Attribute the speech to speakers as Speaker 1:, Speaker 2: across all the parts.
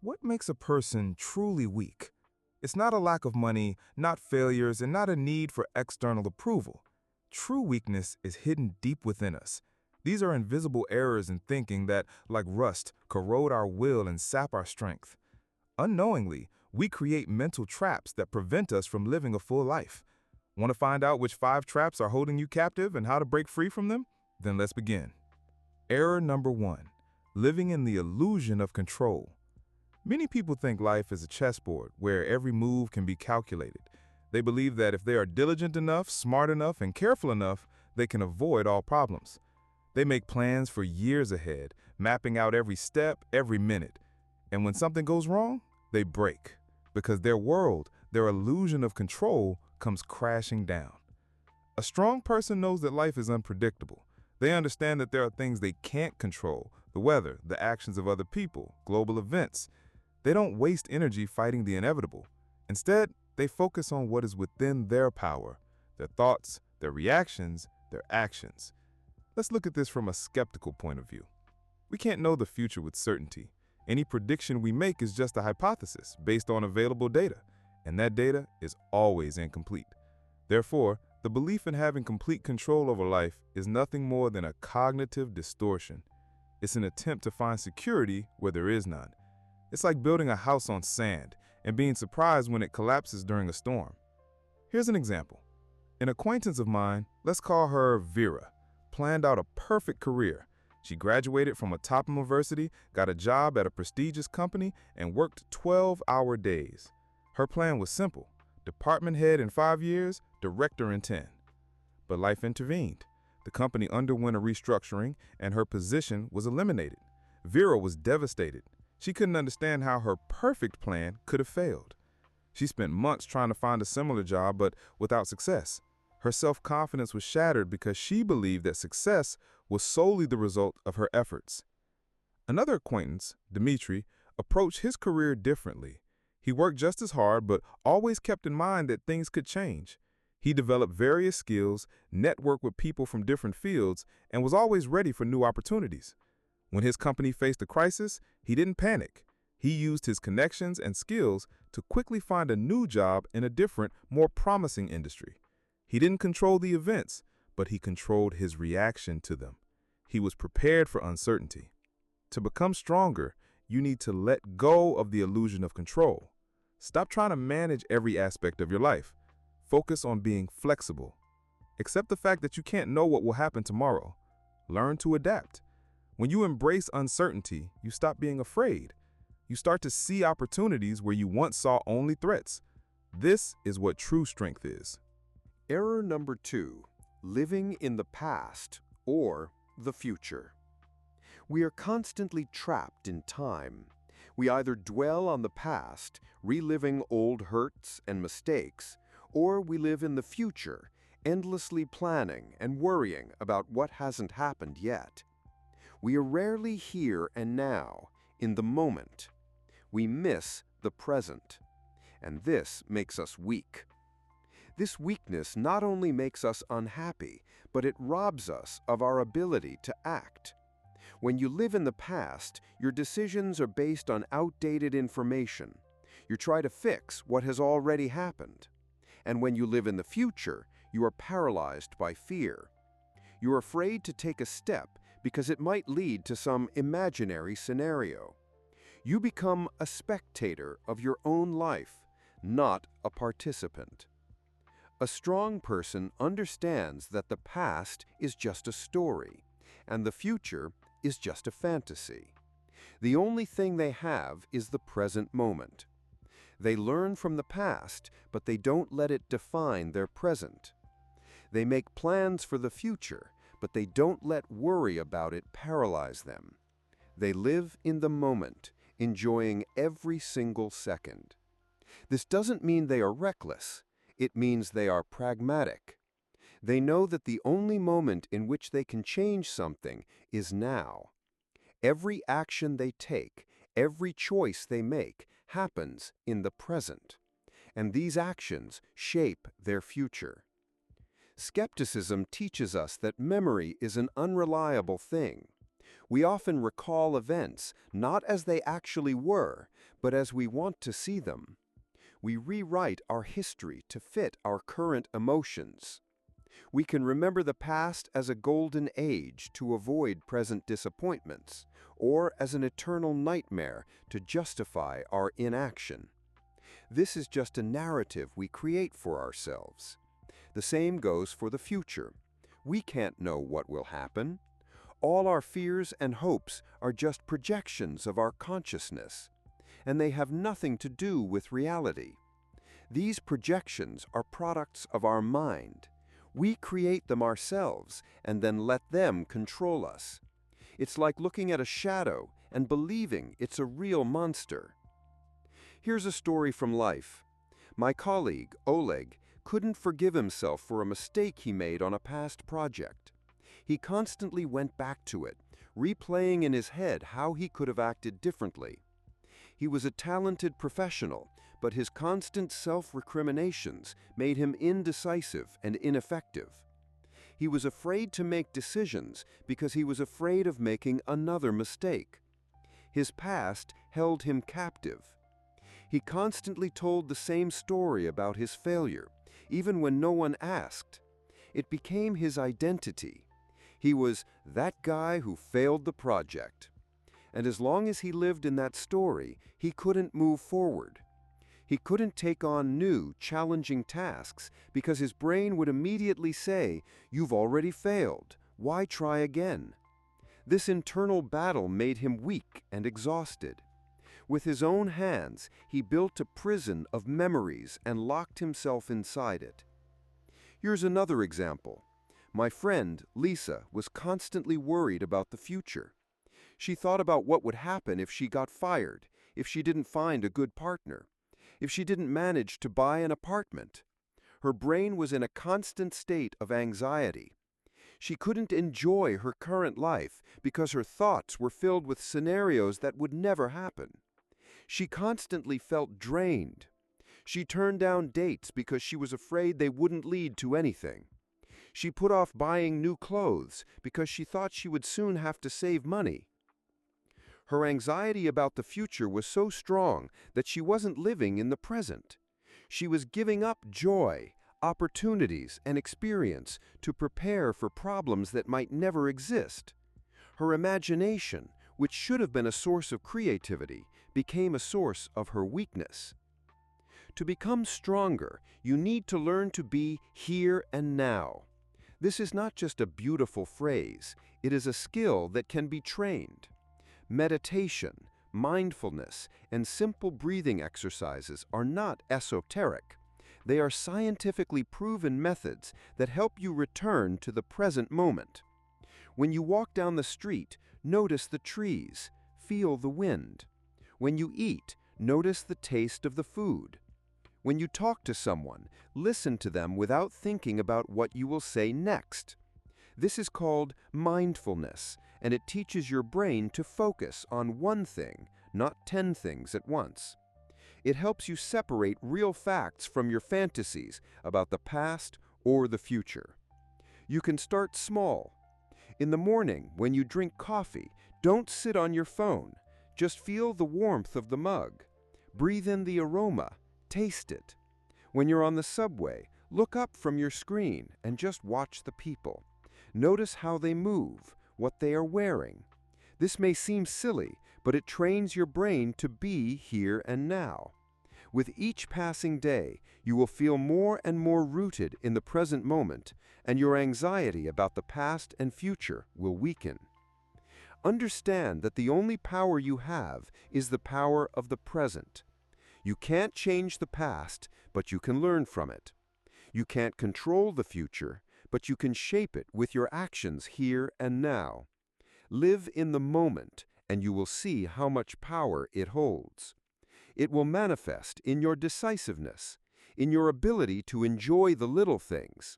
Speaker 1: What makes a person truly weak? It's not a lack of money, not failures, and not a need for external approval. True weakness is hidden deep within us. These are invisible errors in thinking that, like rust, corrode our will and sap our strength. Unknowingly, we create mental traps that prevent us from living a full life. Want to find out which 5 traps are holding you captive and how to break free from them? Then let's begin. Error number 1. Living in the illusion of control. Many people think life is a chessboard where every move can be calculated. They believe that if they are diligent enough, smart enough, and careful enough, they can avoid all problems. They make plans for years ahead, mapping out every step, every minute. And when something goes wrong, they break, because their world, their illusion of control, comes crashing down. A strong person knows that life is unpredictable. They understand that there are things they can't control: the weather, the actions of other people, global events. They don't waste energy fighting the inevitable. Instead, they focus on what is within their power: their thoughts, their reactions, their actions. Let's look at this from a skeptical point of view. We can't know the future with certainty. Any prediction we make is just a hypothesis based on available data, and that data is always incomplete. Therefore, the belief in having complete control over life is nothing more than a cognitive distortion. It's an attempt to find security where there is none. It's like building a house on sand and being surprised when it collapses during a storm. Here's an example. An acquaintance of mine, let's call her Vera, planned out a perfect career. She graduated from a top university, got a job at a prestigious company, and worked 12-hour days. Her plan was simple: department head in 5 years, director in 10. But life intervened. The company underwent a restructuring, and her position was eliminated. Vera was devastated. She couldn't understand how her perfect plan could have failed. She spent months trying to find a similar job, but without success. Her self-confidence was shattered because she believed that success was solely the result of her efforts. Another acquaintance, Dmitry, approached his career differently. He worked just as hard, but always kept in mind that things could change. He developed various skills, networked with people from different fields, and was always ready for new opportunities. When his company faced a crisis, he didn't panic. He used his connections and skills to quickly find a new job in a different, more promising industry. He didn't control the events, but he controlled his reaction to them. He was prepared for uncertainty. To become stronger, you need to let go of the illusion of control. Stop trying to manage every aspect of your life. Focus on being flexible. Accept the fact that you can't know what will happen tomorrow. Learn to adapt. When you embrace uncertainty, you stop being afraid. You start to see opportunities where you once saw only threats. This is what true strength is.
Speaker 2: Error number 2, living in the past or the future. We are constantly trapped in time. We either dwell on the past, reliving old hurts and mistakes, or we live in the future, endlessly planning and worrying about what hasn't happened yet. We are rarely here and now, in the moment. We miss the present, and this makes us weak. This weakness not only makes us unhappy, but it robs us of our ability to act. When you live in the past, your decisions are based on outdated information. You try to fix what has already happened. And when you live in the future, you are paralyzed by fear. You're afraid to take a step because it might lead to some imaginary scenario. You become a spectator of your own life, not a participant. A strong person understands that the past is just a story, and the future is just a fantasy. The only thing they have is the present moment. They learn from the past, but they don't let it define their present. They make plans for the future, but they don't let worry about it paralyze them. They live in the moment, enjoying every single second. This doesn't mean they are reckless. It means they are pragmatic. They know that the only moment in which they can change something is now. Every action they take, every choice they make, happens in the present. And these actions shape their future. Skepticism teaches us that memory is an unreliable thing. We often recall events not as they actually were, but as we want to see them. We rewrite our history to fit our current emotions. We can remember the past as a golden age to avoid present disappointments, or as an eternal nightmare to justify our inaction. This is just a narrative we create for ourselves. The same goes for the future. We can't know what will happen. All our fears and hopes are just projections of our consciousness, and they have nothing to do with reality. These projections are products of our mind. We create them ourselves and then let them control us. It's like looking at a shadow and believing it's a real monster. Here's a story from life. My colleague, Oleg, couldn't forgive himself for a mistake he made on a past project. He constantly went back to it, replaying in his head how he could have acted differently. He was a talented professional, but his constant self-recriminations made him indecisive and ineffective. He was afraid to make decisions because he was afraid of making another mistake. His past held him captive. He constantly told the same story about his failure, even when no one asked. It became his identity. He was that guy who failed the project. And as long as he lived in that story, he couldn't move forward. He couldn't take on new, challenging tasks because his brain would immediately say, "You've already failed. Why try again?" This internal battle made him weak and exhausted. With his own hands, he built a prison of memories and locked himself inside it. Here's another example. My friend, Lisa, was constantly worried about the future. She thought about what would happen if she got fired, if she didn't find a good partner, if she didn't manage to buy an apartment. Her brain was in a constant state of anxiety. She couldn't enjoy her current life because her thoughts were filled with scenarios that would never happen. She constantly felt drained. She turned down dates because she was afraid they wouldn't lead to anything. She put off buying new clothes because she thought she would soon have to save money. Her anxiety about the future was so strong that she wasn't living in the present. She was giving up joy, opportunities, and experience to prepare for problems that might never exist. Her imagination, which should have been a source of creativity, became a source of her weakness. To become stronger, you need to learn to be here and now. This is not just a beautiful phrase, it is a skill that can be trained. Meditation, mindfulness, and simple breathing exercises are not esoteric. They are scientifically proven methods that help you return to the present moment. When you walk down the street, notice the trees, feel the wind. When you eat, notice the taste of the food. When you talk to someone, listen to them without thinking about what you will say next. This is called mindfulness, and it teaches your brain to focus on one thing, not 10 things at once. It helps you separate real facts from your fantasies about the past or the future. You can start small. In the morning, when you drink coffee, don't sit on your phone. Just feel the warmth of the mug. Breathe in the aroma. Taste it. When you're on the subway, look up from your screen and just watch the people. Notice how they move, what they are wearing. This may seem silly, but it trains your brain to be here and now. With each passing day, you will feel more and more rooted in the present moment, and your anxiety about the past and future will weaken. Understand that the only power you have is the power of the present. You can't change the past, but you can learn from it. You can't control the future, but you can shape it with your actions here and now. Live in the moment, and you will see how much power it holds. It will manifest in your decisiveness, in your ability to enjoy the little things,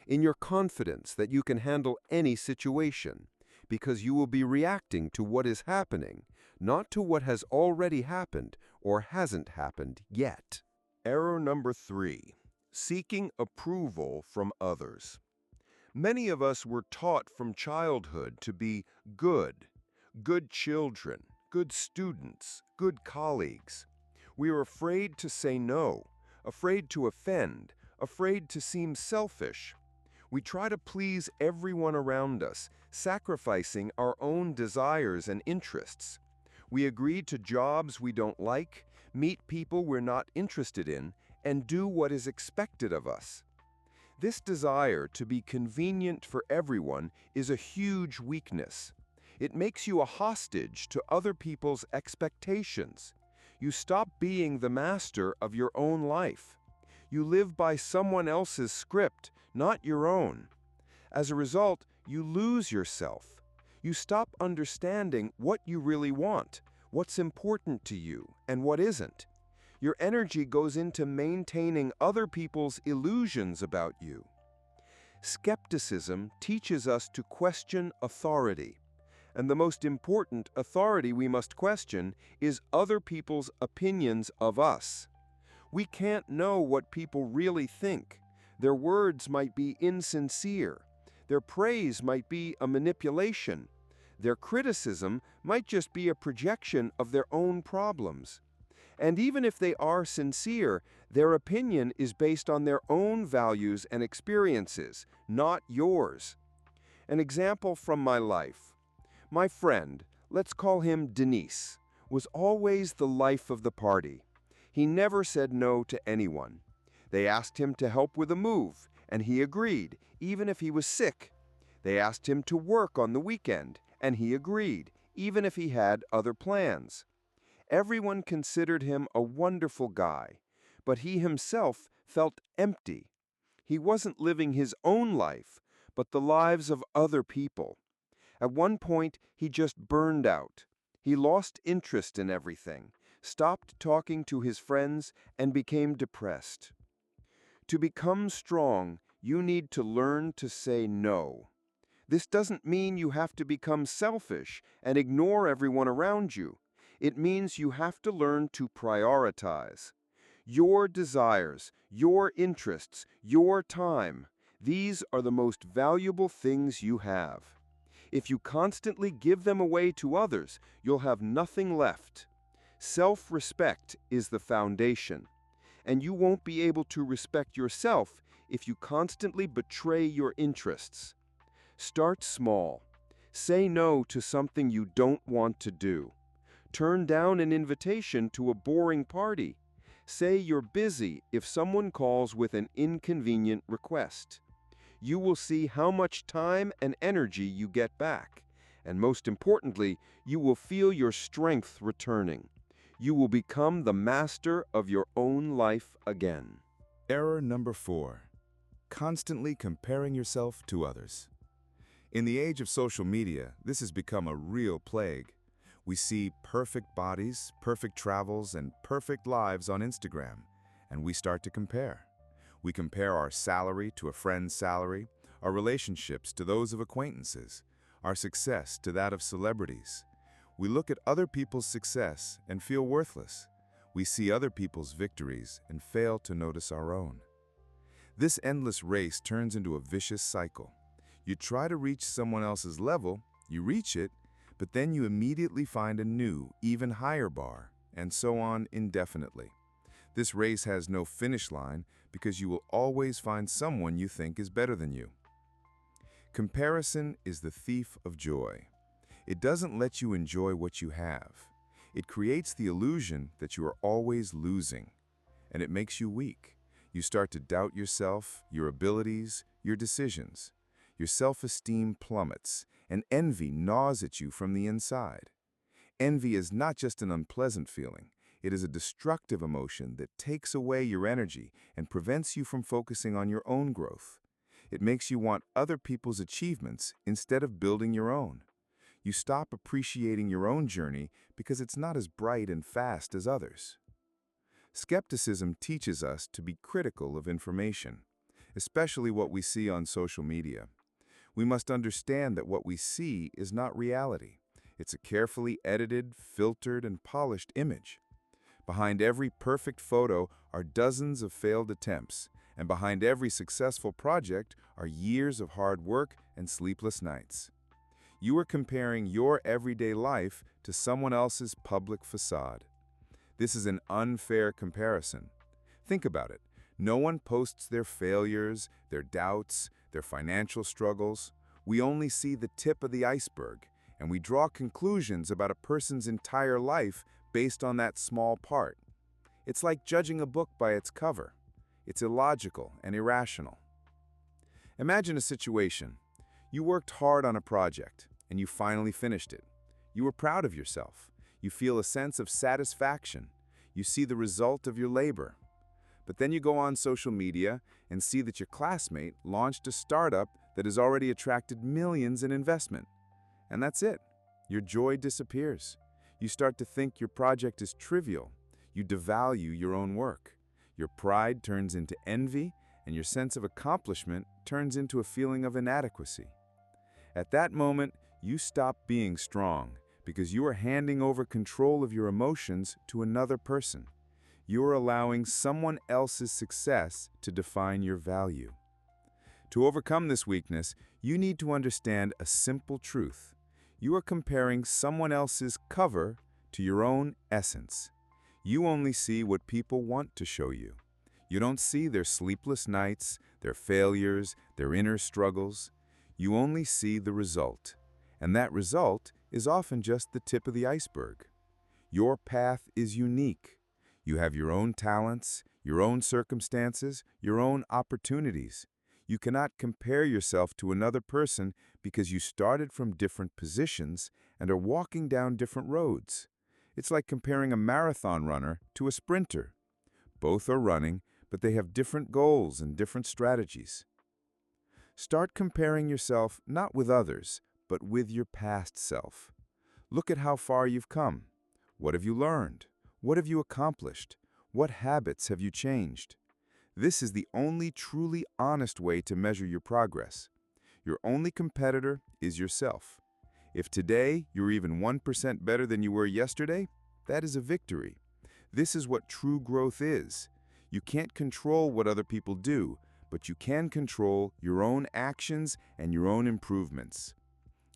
Speaker 2: in your confidence that you can handle any situation, because you will be reacting to what is happening, not to what has already happened or hasn't happened yet.
Speaker 3: Error number 3, seeking approval from others. Many of us were taught from childhood to be good, good children, good students, good colleagues. We are afraid to say no, afraid to offend, afraid to seem selfish. We try to please everyone around us, sacrificing our own desires and interests. We agree to jobs we don't like, meet people we're not interested in, and do what is expected of us. This desire to be convenient for everyone is a huge weakness. It makes you a hostage to other people's expectations. You stop being the master of your own life. You live by someone else's script, not your own. As a result, you lose yourself. You stop understanding what you really want, what's important to you, and what isn't. Your energy goes into maintaining other people's illusions about you. Skepticism teaches us to question authority. And the most important authority we must question is other people's opinions of us. We can't know what people really think. Their words might be insincere. Their praise might be a manipulation. Their criticism might just be a projection of their own problems. And even if they are sincere, their opinion is based on their own values and experiences, not yours. An example from my life. My friend, let's call him Denise, was always the life of the party. He never said no to anyone. They asked him to help with a move, and he agreed, even if he was sick. They asked him to work on the weekend, and he agreed, even if he had other plans. Everyone considered him a wonderful guy, but he himself felt empty. He wasn't living his own life, but the lives of other people. At one point, he just burned out. He lost interest in everything, stopped talking to his friends, and became depressed. To become strong, you need to learn to say no. This doesn't mean you have to become selfish and ignore everyone around you. It means you have to learn to prioritize. Your desires, your interests, your time, these are the most valuable things you have. If you constantly give them away to others, you'll have nothing left. Self-respect is the foundation, and you won't be able to respect yourself if you constantly betray your interests. Start small. Say no to something you don't want to do. Turn down an invitation to a boring party. Say you're busy if someone calls with an inconvenient request. You will see how much time and energy you get back. And most importantly, you will feel your strength returning. You will become the master of your own life again.
Speaker 1: Error number 4. Constantly comparing yourself to others. In the age of social media, this has become a real plague. We see perfect bodies, perfect travels, and perfect lives on Instagram, and we start to compare. We compare our salary to a friend's salary, our relationships to those of acquaintances, our success to that of celebrities. We look at other people's success and feel worthless. We see other people's victories and fail to notice our own. This endless race turns into a vicious cycle. You try to reach someone else's level, you reach it, but then you immediately find a new, even higher bar, and so on indefinitely. This race has no finish line because you will always find someone you think is better than you. Comparison is the thief of joy. It doesn't let you enjoy what you have. It creates the illusion that you are always losing, and it makes you weak. You start to doubt yourself, your abilities, your decisions. Your self-esteem plummets, and envy gnaws at you from the inside. Envy is not just an unpleasant feeling. It is a destructive emotion that takes away your energy and prevents you from focusing on your own growth. It makes you want other people's achievements instead of building your own. You stop appreciating your own journey because it's not as bright and fast as others. Skepticism teaches us to be critical of information, especially what we see on social media. We must understand that what we see is not reality. It's a carefully edited, filtered, and polished image. Behind every perfect photo are dozens of failed attempts, and behind every successful project are years of hard work and sleepless nights. You are comparing your everyday life to someone else's public facade. This is an unfair comparison. Think about it. No one posts their failures, their doubts, their financial struggles. We only see the tip of the iceberg, and we draw conclusions about a person's entire life based on that small part. It's like judging a book by its cover. It's illogical and irrational. Imagine a situation. You worked hard on a project, and you finally finished it. You were proud of yourself. You feel a sense of satisfaction. You see the result of your labor. But then you go on social media and see that your classmate launched a startup that has already attracted millions in investment. And that's it. Your joy disappears. You start to think your project is trivial. You devalue your own work. Your pride turns into envy, and your sense of accomplishment turns into a feeling of inadequacy. At that moment, you stop being strong because you are handing over control of your emotions to another person. You are allowing someone else's success to define your value. To overcome this weakness, you need to understand a simple truth. You are comparing someone else's cover to your own essence. You only see what people want to show you. You don't see their sleepless nights, their failures, their inner struggles. You only see the result. And that result is often just the tip of the iceberg. Your path is unique. You have your own talents, your own circumstances, your own opportunities. You cannot compare yourself to another person because you started from different positions and are walking down different roads. It's like comparing a marathon runner to a sprinter. Both are running, but they have different goals and different strategies. Start comparing yourself not with others, but with your past self. Look at how far you've come. What have you learned? What have you accomplished? What habits have you changed? This is the only truly honest way to measure your progress. Your only competitor is yourself. If today you're even 1% better than you were yesterday, that is a victory. This is what true growth is. You can't control what other people do, but you can control your own actions and your own improvements.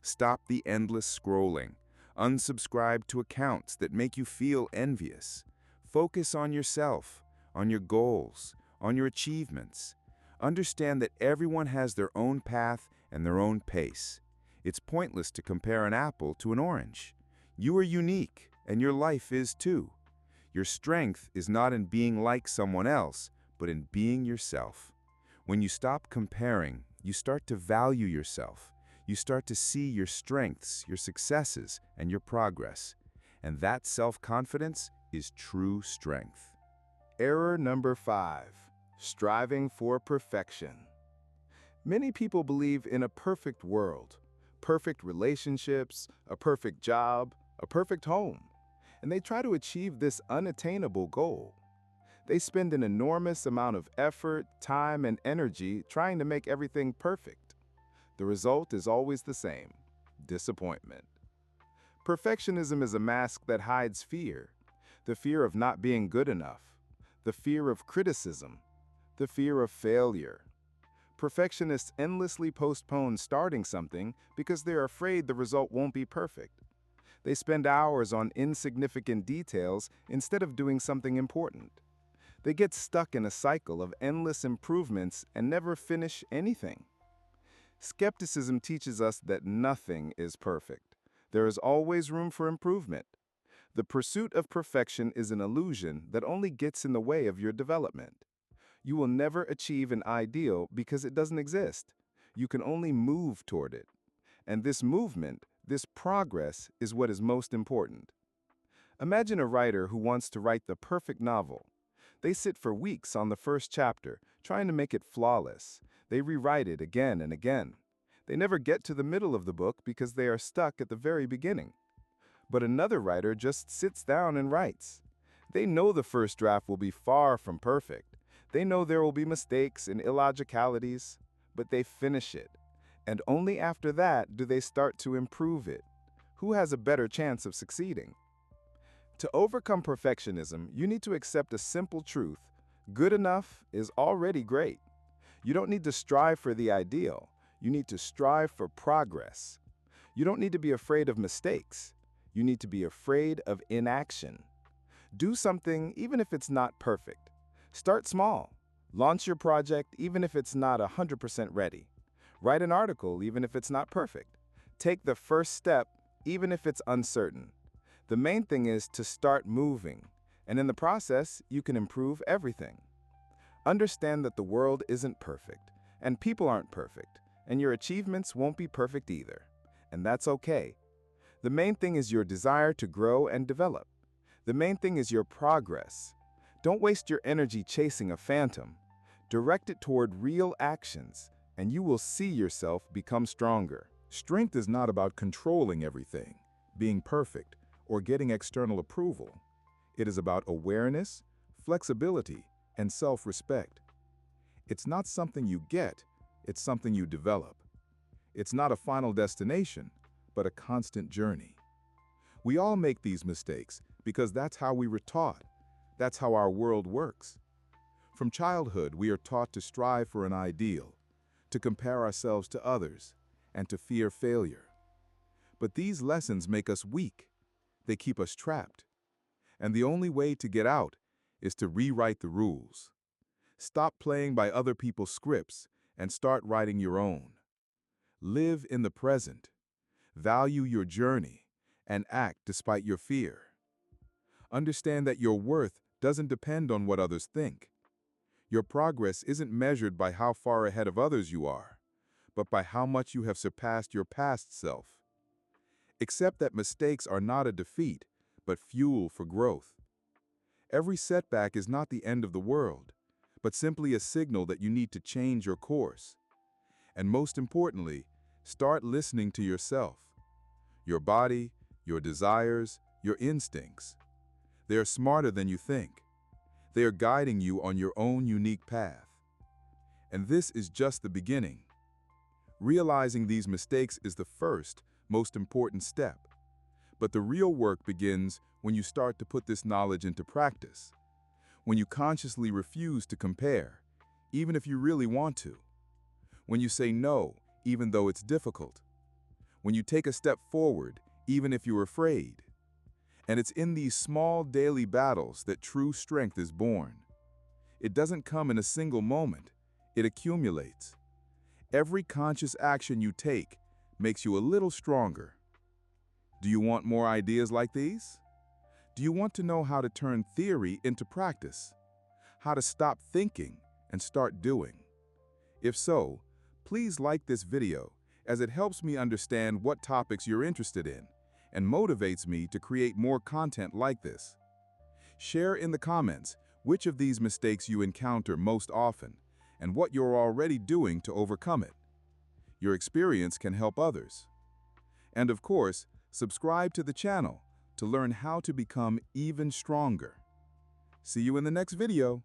Speaker 1: Stop the endless scrolling. Unsubscribe to accounts that make you feel envious. Focus on yourself, on your goals, on your achievements. Understand that everyone has their own path and their own pace. It's pointless to compare an apple to an orange. You are unique, and your life is too. Your strength is not in being like someone else, but in being yourself. When you stop comparing, you start to value yourself. You start to see your strengths, your successes, and your progress. And that self-confidence is true strength.
Speaker 4: Error number 5, striving for perfection. Many people believe in a perfect world, perfect relationships, a perfect job, a perfect home, and they try to achieve this unattainable goal. They spend an enormous amount of effort, time, and energy trying to make everything perfect. The result is always the same: disappointment. Perfectionism is a mask that hides fear: the fear of not being good enough, the fear of criticism, the fear of failure. Perfectionists endlessly postpone starting something because they're afraid the result won't be perfect. They spend hours on insignificant details instead of doing something important. They get stuck in a cycle of endless improvements and never finish anything. Skepticism teaches us that nothing is perfect. There is always room for improvement. The pursuit of perfection is an illusion that only gets in the way of your development. You will never achieve an ideal because it doesn't exist. You can only move toward it. And this movement, this progress, is what is most important. Imagine a writer who wants to write the perfect novel. They sit for weeks on the first chapter, trying to make it flawless. They rewrite it again and again. They never get to the middle of the book because they are stuck at the very beginning. But another writer just sits down and writes. They know the first draft will be far from perfect. They know there will be mistakes and illogicalities, but they finish it. And only after that do they start to improve it. Who has a better chance of succeeding? To overcome perfectionism, you need to accept a simple truth: good enough is already great. You don't need to strive for the ideal. You need to strive for progress. You don't need to be afraid of mistakes. You need to be afraid of inaction. Do something even if it's not perfect. Start small. Launch your project even if it's not 100% ready. Write an article even if it's not perfect. Take the first step even if it's uncertain. The main thing is to start moving, and in the process, you can improve everything. Understand that the world isn't perfect, and people aren't perfect, and your achievements won't be perfect either. And that's okay. The main thing is your desire to grow and develop. The main thing is your progress. Don't waste your energy chasing a phantom. Direct it toward real actions, and you will see yourself become stronger.
Speaker 1: Strength is not about controlling everything, being perfect, or getting external approval. It is about awareness, flexibility, and self-respect. It's not something you get, it's something you develop. It's not a final destination, but a constant journey. We all make these mistakes because that's how we were taught. That's how our world works. From childhood, we are taught to strive for an ideal, to compare ourselves to others, and to fear failure. But these lessons make us weak. They keep us trapped. And the only way to get out is to rewrite the rules. Stop playing by other people's scripts and start writing your own. Live in the present. Value your journey and act despite your fear. Understand that your worth doesn't depend on what others think. Your progress isn't measured by how far ahead of others you are, but by how much you have surpassed your past self. Accept that mistakes are not a defeat, but fuel for growth. Every setback is not the end of the world, but simply a signal that you need to change your course. And most importantly, start listening to yourself. Your body, your desires, your instincts. They are smarter than you think. They are guiding you on your own unique path. And this is just the beginning. Realizing these mistakes is the first, most important step. But the real work begins when you start to put this knowledge into practice. When you consciously refuse to compare, even if you really want to. When you say no, even though it's difficult. When you take a step forward, even if you're afraid. And it's in these small daily battles that true strength is born. It doesn't come in a single moment. It accumulates. Every conscious action you take makes you a little stronger. Do you want more ideas like these? Do you want to know how to turn theory into practice? How to stop thinking and start doing? If so, please like this video as it helps me understand what topics you're interested in and motivates me to create more content like this. Share in the comments which of these mistakes you encounter most often and what you're already doing to overcome it. Your experience can help others. And of course, subscribe to the channel to learn how to become even stronger. See you in the next video.